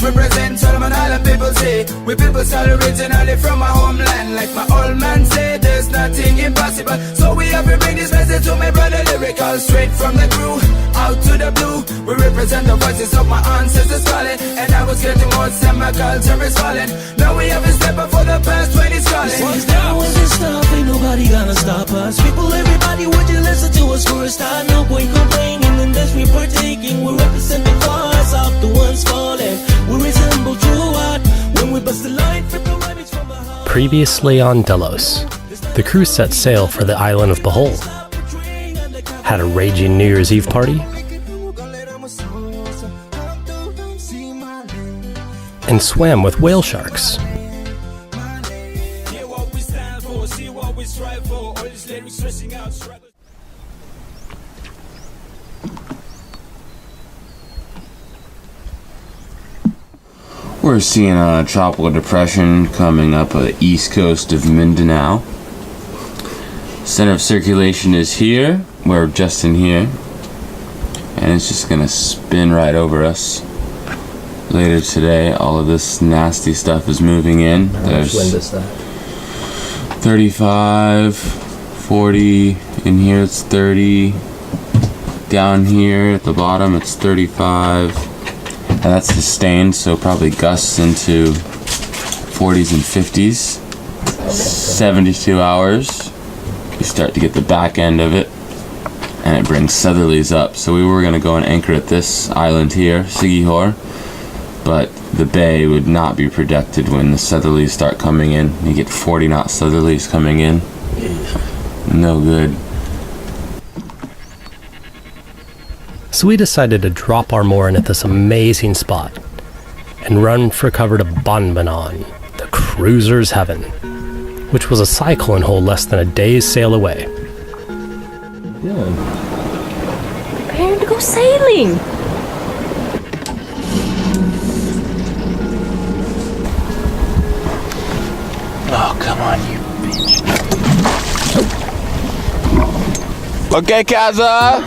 represent Solomon Island people say. We people start originally from my homeland. Like my old man said, there's nothing impossible. So we have to bring this message to my brother lyrical. Straight from the crew, out to the blue. We represent the voices of my ancestors calling. And I was getting more time, my culture is falling. Now we have a step up for the past 20 calling. Now when this stuff, ain't nobody gonna stop us. People, everybody, would you listen to us for a start? No point complaining in this we partaking. We represent the cause of the ones falling. We resemble true art when we bust the line, flip the rabbits from the heart. Previously on Delos, the crew set sail for the island of Bohol, had a raging New Year's Eve party, and swam with whale sharks. We're seeing a tropical depression coming up the east coast of Mindanao. Center of circulation is here. We're just in here. And it's just gonna spin right over us. Later today, all of this nasty stuff is moving in. There's How much wind is that? 35, 40. In here it's 30. Down here at the bottom it's 35. And that's sustained, so probably gusts into 40s and 50s. 72 hours. You start to get the back end of it, and it brings southerlies up. So we were going to go and anchor at this island here, Sigihor, but the bay would not be protected when the southerlies start coming in. You get 40 knot southerlies coming in. No good. So we decided to drop our mooring at this amazing spot and run for cover to Bonbonon, the cruiser's heaven, which was a cyclone hole less than a day's sail away. Preparing to go sailing! Oh, come on, you bitch. Okay, Kaza!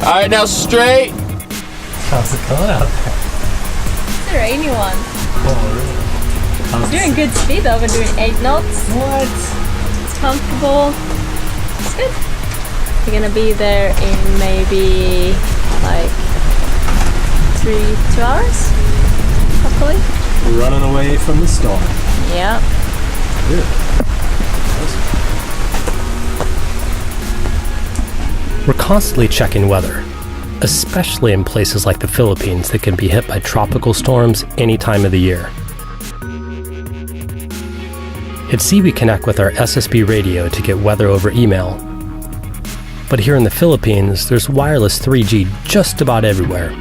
Alright, now straight! How's it going out there? It's a rainy one. Oh, really? It's doing good speed though, we're doing 8 knots. What? It's comfortable. It's good. We're gonna be there in maybe like 2 hours, hopefully. We're running away from the storm. Yeah. Good. We're constantly checking weather, especially in places like the Philippines that can be hit by tropical storms any time of the year. At sea we connect with our SSB radio to get weather over email, but here in the Philippines there's wireless 3G just about everywhere,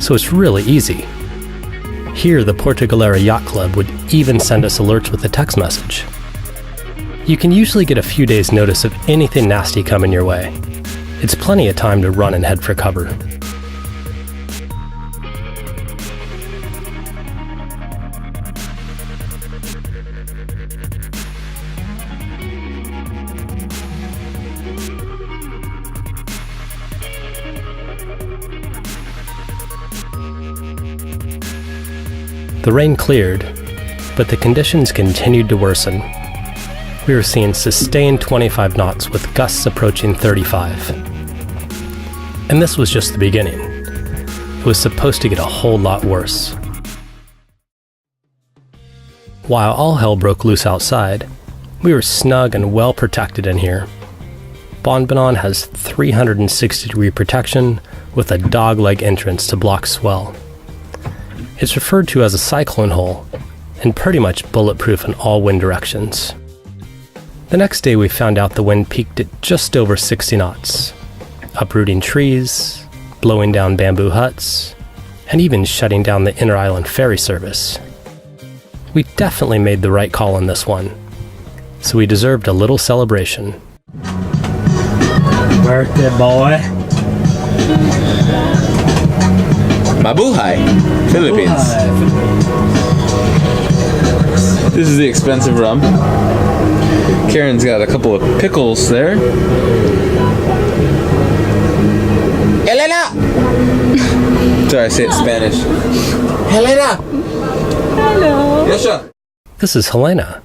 so it's really easy. Here the Puerto Galera Yacht Club would even send us alerts with a text message. You can usually get a few days notice of anything nasty coming your way. It's plenty of time to run and head for cover. The rain cleared, but the conditions continued to worsen. We were seeing sustained 25 knots with gusts approaching 35. And this was just the beginning. It was supposed to get a whole lot worse. While all hell broke loose outside, we were snug and well protected in here. Bonbonon has 360-degree protection with a dogleg entrance to block swell. It's referred to as a cyclone hole and pretty much bulletproof in all wind directions. The next day we found out the wind peaked at just over 60 knots, uprooting trees, blowing down bamboo huts, and even shutting down the inter-island ferry service. We definitely made the right call on this one, so we deserved a little celebration. Birthday boy. Mabuhay, Philippines. This is the expensive rum. Karen's got a couple of pickles there. Elena! Sorry, I say it in Spanish. Helena! Hello. Josje! This is Helena,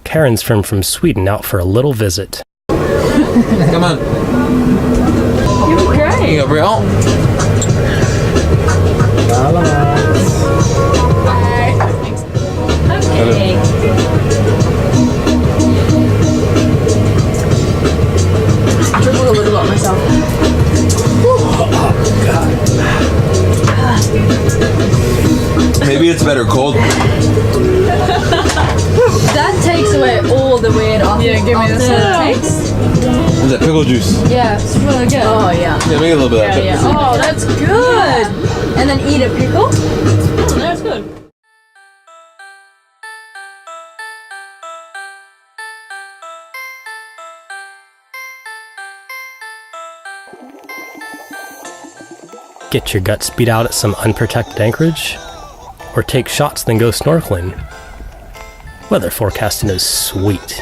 Karin's friend from Sweden, out for a little visit. Come on. You're Here great. you go, Brielle. Okay. I dribbled a little bit myself. Maybe it's better cold. That takes away all the weird off. Yeah, give me this taste. Is that pickle juice? Yeah, it's really good. Oh yeah. Yeah, make a little bit of that. Yeah. Oh, that's good. And then eat a pickle. That's good. Get your guts beat out at some unprotected anchorage? Or take shots then go snorkeling? Weather forecasting is sweet.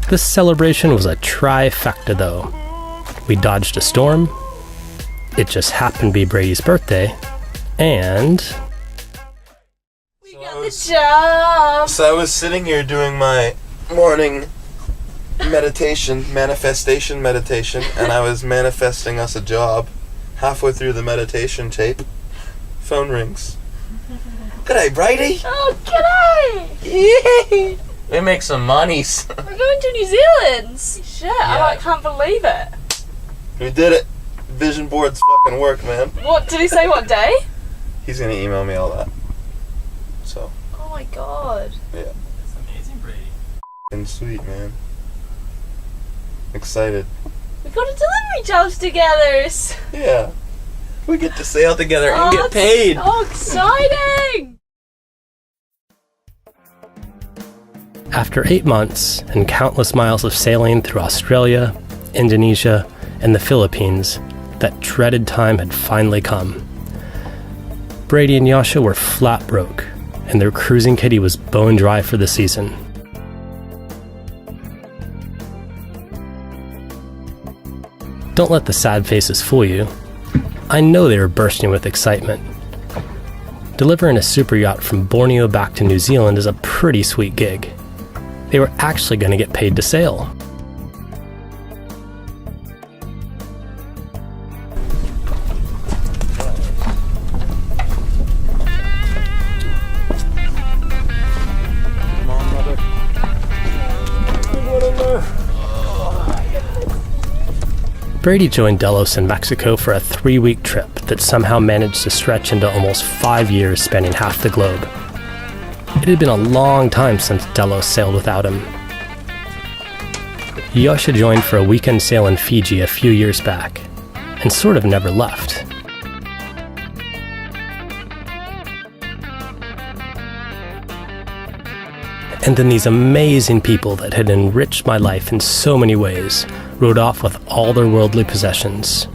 This celebration was a trifecta though. We dodged a storm, it just happened to be Brady's birthday, and... We got the job. So I was sitting here doing my morning manifestation meditation, and I was manifesting us a job. Halfway through the meditation tape, phone rings. G'day, Brady. Oh, g'day. Yeah. We make some monies. We're going to New Zealand. Shit, I can't believe it. We did it. Vision boards fucking work, man. What, did he say what day? He's gonna email me all that. So. Oh my god. Yeah. That's amazing, Brady. And sweet, man. Excited. We got a delivery job together. Yeah. We get to sail together and get that's paid. so exciting. After 8 months and countless miles of sailing through Australia, Indonesia, and the Philippines, that dreaded time had finally come. Brady and Josje were flat broke, and their cruising kitty was bone dry for the season. Don't let the sad faces fool you. I know they were bursting with excitement. Delivering a super yacht from Borneo back to New Zealand is a pretty sweet gig. They were actually going to get paid to sail. Brady joined Delos in Mexico for a 3-week trip that somehow managed to stretch into almost 5 years, spanning half the globe. It had been a long time since Delos sailed without him. Josje joined for a weekend sail in Fiji a few years back, and sort of never left. And then these amazing people that had enriched my life in so many ways rode off with all their worldly possessions.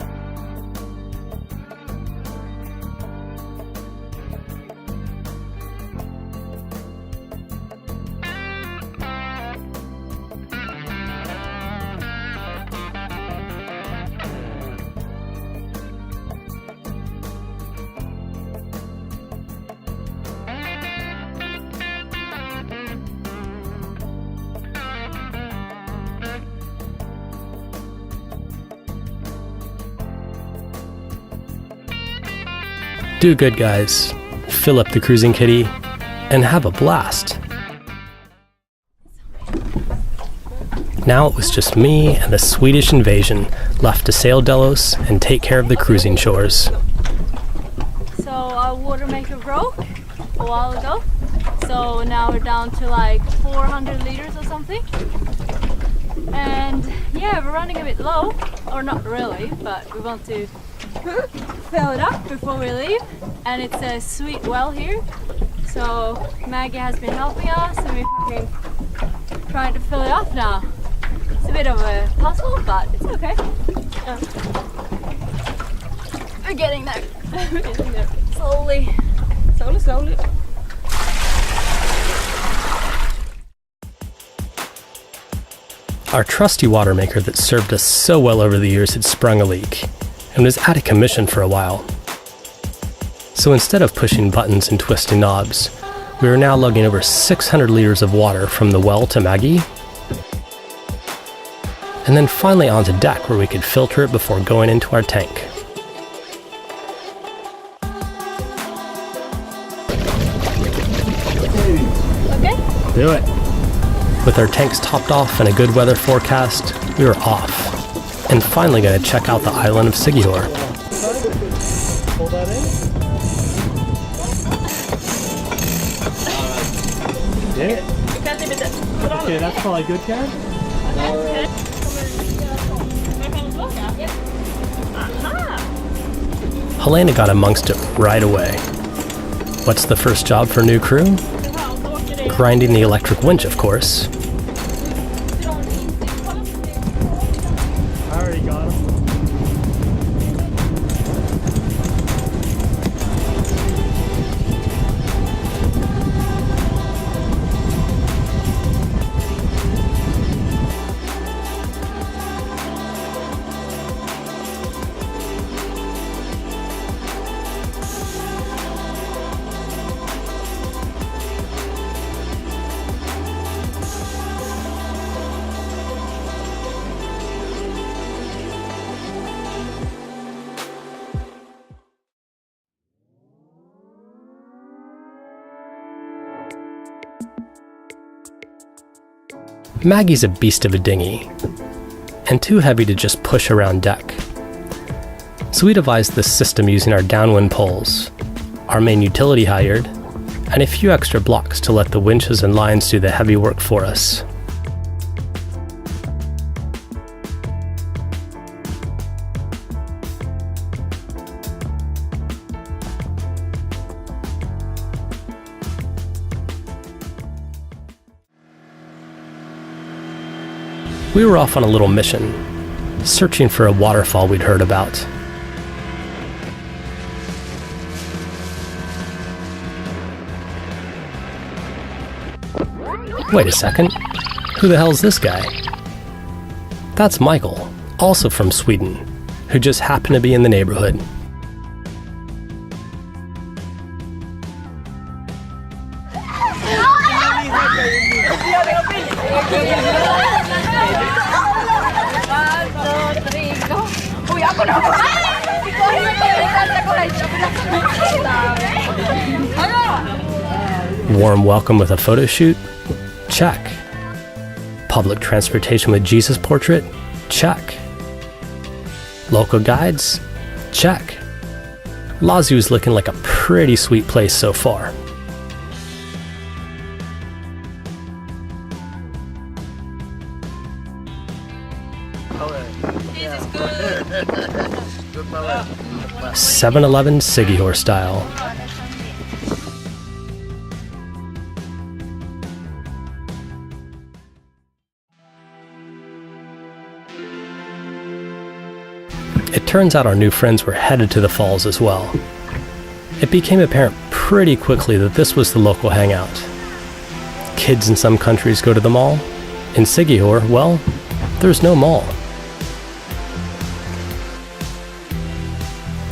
Do good, guys. Fill up the cruising kitty and have a blast. Now it was just me and the Swedish invasion left to sail Delos and take care of the cruising shores. So our water maker broke a while ago. So now we're down to like 400 liters or something. And yeah, we're running a bit low, or not really, but we want to fill it up before we leave. And it's a sweet well here. So Maggie has been helping us and we're fucking trying to fill it up now. It's a bit of a puzzle, but it's okay. We're getting there. We're getting there. Slowly. Slowly. Our trusty water maker that served us so well over the years had sprung a leak and was out of commission for a while. So instead of pushing buttons and twisting knobs, we are now lugging over 600 liters of water from the well to Maggie, and then finally onto deck where we could filter it before going into our tank. Okay? Do it! With our tanks topped off and a good weather forecast, we were off, and finally going to check out the island of Sigihor. Pull that in. Yeah. Okay, that's probably good, Karin. Helena got amongst it right away. What's the first job for new crew? Grinding the electric winch, of course. I already got him. Maggie's a beast of a dinghy, and too heavy to just push around deck. So we devised this system using our downwind poles, our main utility halyard, and a few extra blocks to let the winches and lines do the heavy work for us. We were off on a little mission, searching for a waterfall we'd heard about. Wait a second, who the hell's this guy? That's Michael, also from Sweden, who just happened to be in the neighborhood. Warm welcome with a photo shoot? Check. Public transportation with Jesus portrait? Check. Local guides? Check. Lazu's looking like a pretty sweet place so far. This is good. 7-Eleven Sigihor style. It turns out our new friends were headed to the falls as well. It became apparent pretty quickly that this was the local hangout. Kids in some countries go to the mall. In Sigihor, well, there's no mall.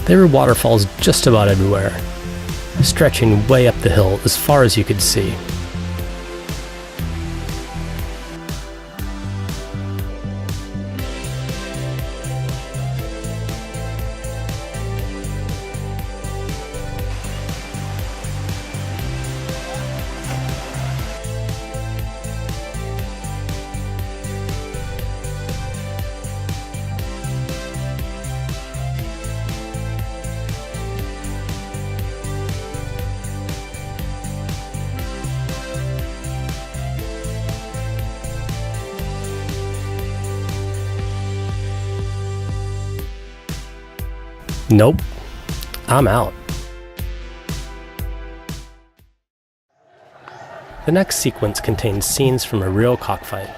There were waterfalls just about everywhere, stretching way up the hill as far as you could see. Nope, I'm out. The next sequence contains scenes from a real cockfight.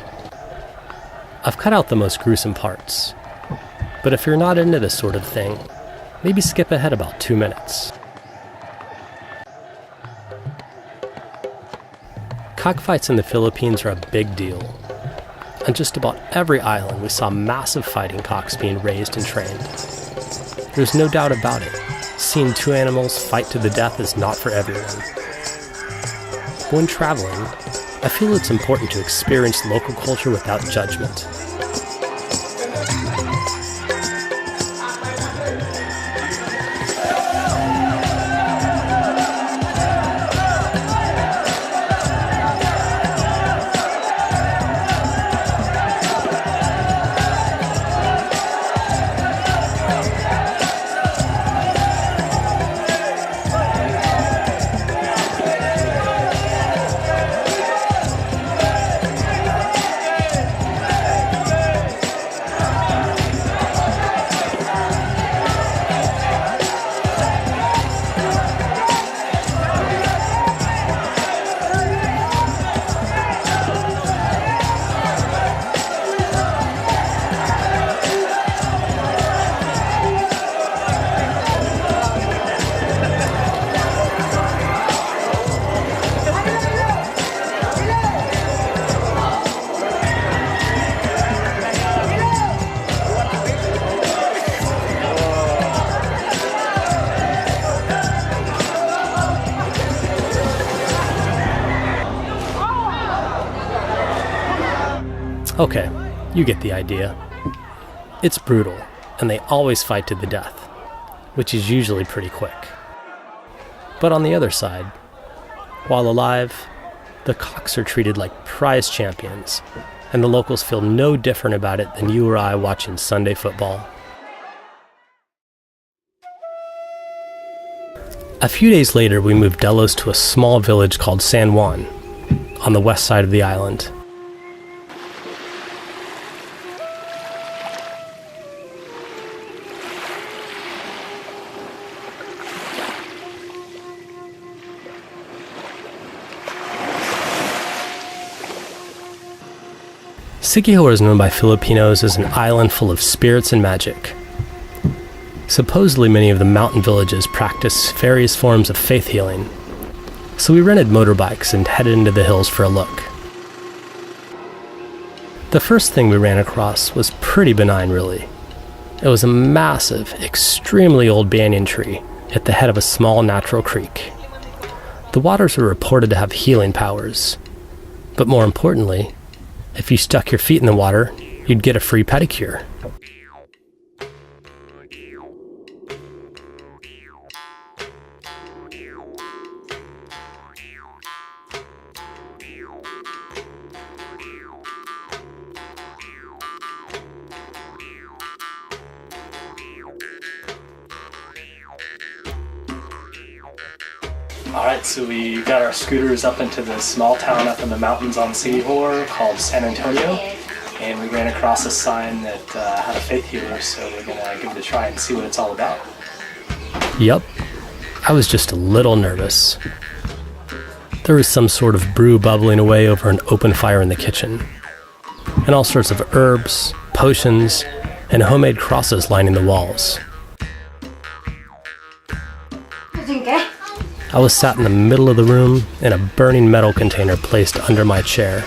I've cut out the most gruesome parts, but if you're not into this sort of thing, maybe skip ahead about 2 minutes. Cockfights in the Philippines are a big deal. On just about every island, we saw massive fighting cocks being raised and trained. There's no doubt about it. Seeing two animals fight to the death is not for everyone. When traveling, I feel it's important to experience local culture without judgment. Okay, you get the idea. It's brutal, and they always fight to the death, which is usually pretty quick. But on the other side, while alive, the cocks are treated like prize champions, and the locals feel no different about it than you or I watching Sunday football. A few days later, we moved Delos to a small village called San Juan, on the west side of the island. Siquijor is known by Filipinos as an island full of spirits and magic. Supposedly many of the mountain villages practice various forms of faith healing, so we rented motorbikes and headed into the hills for a look. The first thing we ran across was pretty benign, really. It was a massive, extremely old banyan tree at the head of a small natural creek. The waters were reported to have healing powers, but more importantly, if you stuck your feet in the water, you'd get a free pedicure. Alright, so we got our scooters up into this small town up in the mountains on Siquijor called San Antonio, and we ran across a sign that had a faith healer, so we're going to give it a try and see what it's all about. Yup, I was just a little nervous. There was some sort of brew bubbling away over an open fire in the kitchen, and all sorts of herbs, potions, and homemade crosses lining the walls. I was sat in the middle of the room in a burning metal container placed under my chair.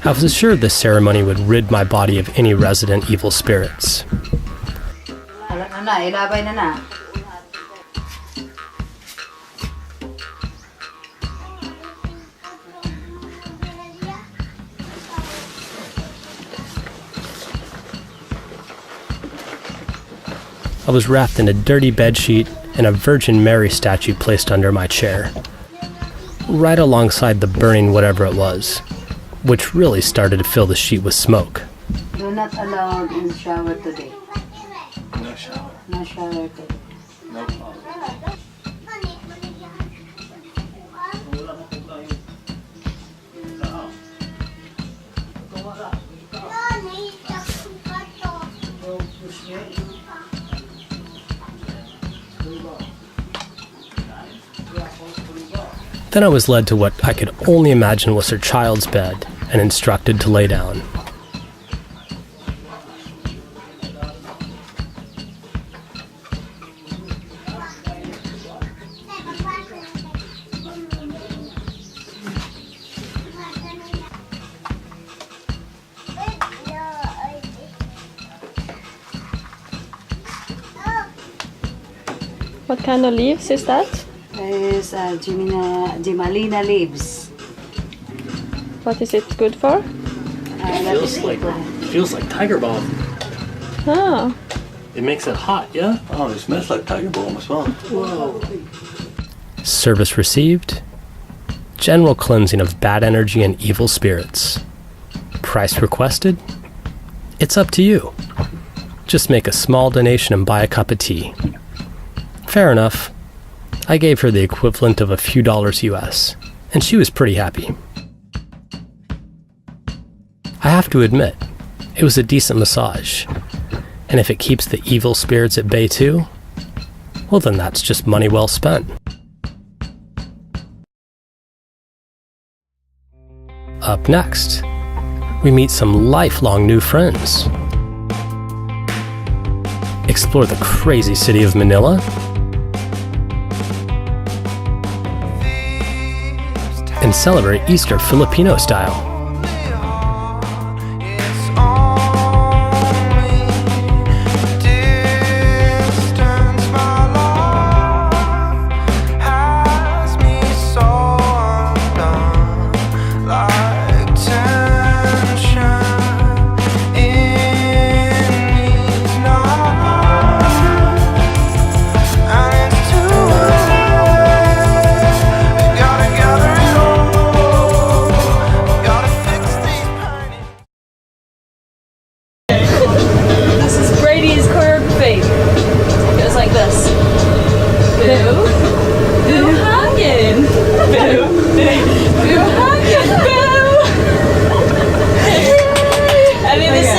I was assured this ceremony would rid my body of any resident evil spirits. I was wrapped in a dirty bedsheet and a Virgin Mary statue placed under my chair, right alongside the burning whatever it was, which really started to fill the sheet with smoke. Do not allowed in shower today. No shower. No shower today. No problem. Then I was led to what I could only imagine was her child's bed and instructed to lay down. What kind of leaves is that? Is Gimalina leaves. What is it good for? Feels like tiger balm. Oh. It makes it hot, yeah? Oh, it smells like tiger balm as well. Whoa. Service received. General cleansing of bad energy and evil spirits. Price requested? It's up to you. Just make a small donation and buy a cup of tea. Fair enough. I gave her the equivalent of a few dollars US, and she was pretty happy. I have to admit, it was a decent massage, and if it keeps the evil spirits at bay too, well then that's just money well spent. Up next, we meet some lifelong new friends. Explore the crazy city of Manila, and celebrate Easter Filipino style.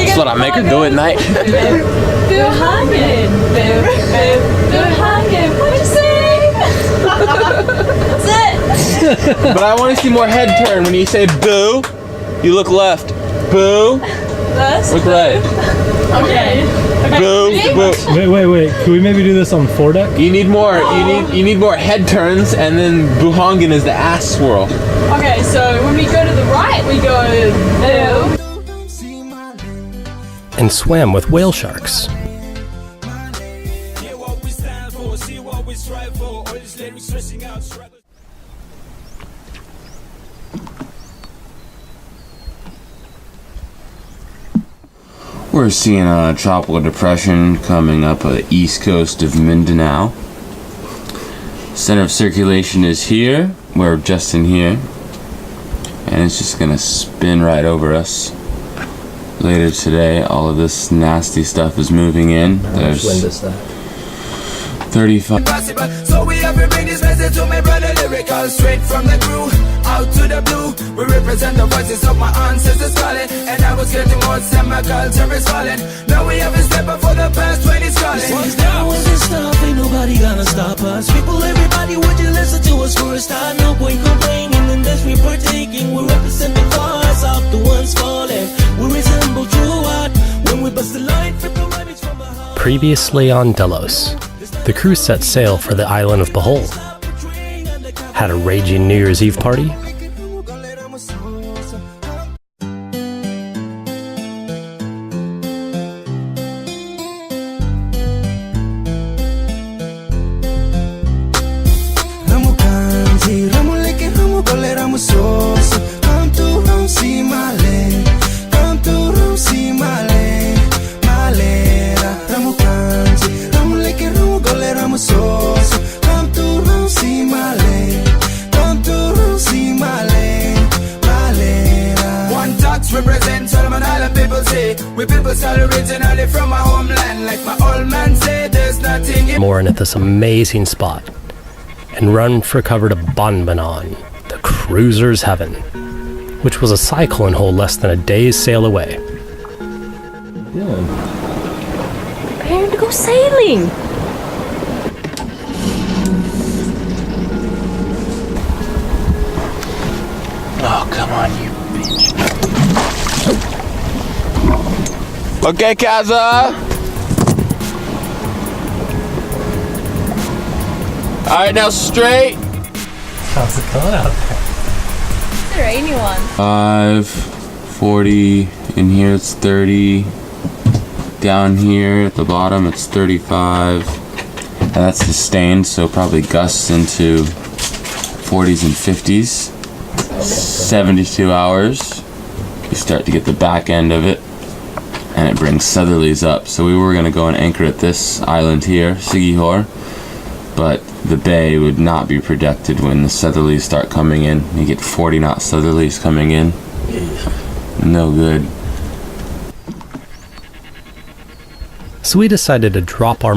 That's what I make her do at night. But I want to see more head turn. When you say boo, you look left. Boo. Look right. Okay. Boo. Boo. Wait. Can we maybe do this on foredeck? You need more. You need more head turns, and then buhangin is the ass swirl. Okay, so when we go to the right, we go boo. And swam with whale sharks. We're seeing a tropical depression coming up the east coast of Mindanao. Center of circulation is here. We're just in here. And it's just gonna spin right over us. Later today, all of this nasty stuff is moving in. There's 35. So we have to bring this message to my brother lyrical, straight from the crew, out to the blue. We represent the voices of my ancestors calling, and I was getting more my culture is falling. Now we have a step up for the past 20 calling. Now when this stuff, ain't nobody gonna stop us. People, everybody, would you listen to us for a start? No point complaining, and that's we partaking. We represent the cause of the ones falling. We resemble true art when we bust the line, flip the rabbits from the heart. Previously on Delos, the crew set sail for the island of Bohol. Had a raging New Year's Eve party. More in at this amazing spot and run for cover to Bonbonon, the cruiser's heaven, which was a cyclone hole less than a day's sail away. Preparing to go sailing. on, you bitch. Okay, Kaza. All right, now straight. How's it going out there? It's a rainy one. 40 in here it's 30, down here at the bottom it's 35, and that's sustained, so probably gusts into 40s and 50s. 72 hours you start to get the back end of it, and it brings southerlies up. So we were going to go and anchor at this island here, Sigihor, but the bay would not be protected when the southerlies start coming in. You get 40 knot southerlies coming in. No good. So we decided to drop our